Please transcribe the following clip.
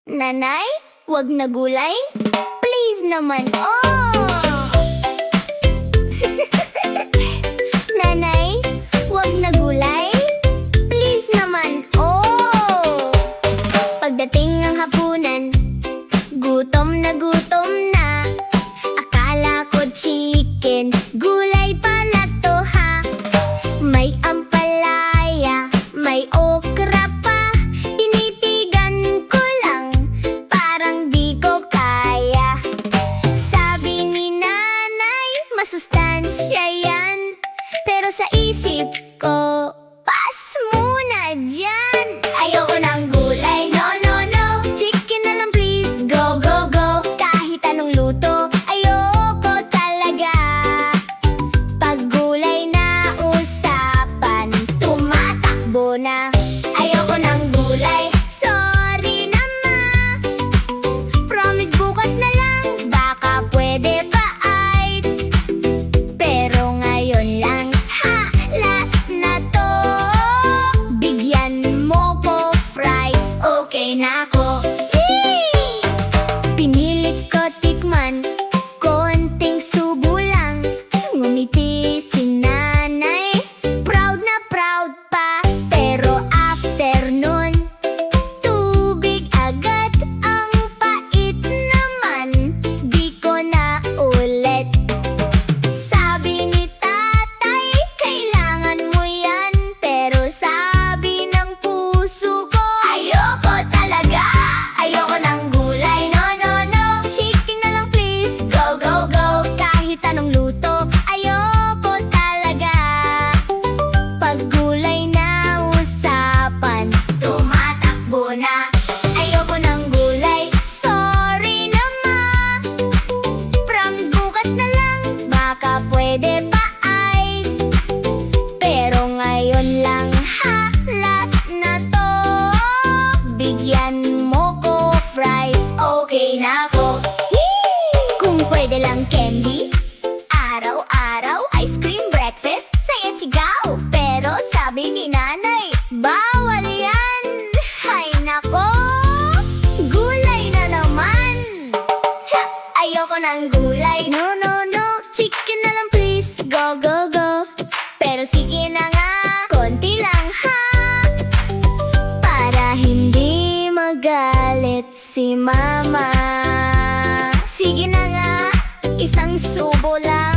Nanay, wag na gulay. Please naman, oh! Nanay, wag na gulay. Please naman, oh! Pagdating ng hapunan, gutom na gutom na. Akala ko chicken, gulay pala to ha. May ampalaya, may okra pa. Tinitigan ko lang, parang di ko kaya. Sabi ni nanay, masustansya yan. Pero sa isip ko, pass muna dyan. Ayoko ng gulay, no, no, no. Chicken na lang please, go, go, go. Kahit anong luto, ayoko talaga. Pag gulay na usapan, tumatakbo na. Ayoko ng gulay, sorry na ma. Promise bukas na lang, baka pwede pa ice. Pero ngayon lang, ha, last na to. Bigyan mo ko fries, okay na ako. Eee! Pinilit ko tikman, konting subo lang. Ngumiti si nanay, proud na proud pa. Pero after nun, tubig agad. Ang pait naman, di ko na ulit. Sabi ni tatay, kailangan mo yan. Pero sabi ng puso ko, ayoko talaga. Ayoko ng gulay, no, no, no. Chicken na lang please, go, go, go. Kahit anong luto, ayoko talaga. Pag gulay na usapan, tumatakbo na. Ayoko ng gulay, sorry na ma. Promise bukas na lang, baka pwede pa ice. Pero ngayon lang, ha, last na to. Bigyan mo ko fries, okay na ako. Kung pwede lang candy, araw-araw ice cream breakfast, saya sigaw. Pero sabi ni nanay, bawal yan. Hay nako, gulay na naman. Ha, ayoko ng gulay, no, no, no. Chicken na lang please, go, go, go. Pero sige na nga, konti lang ha. Para hindi magalit si mama. Sige na nga, isang subo lang.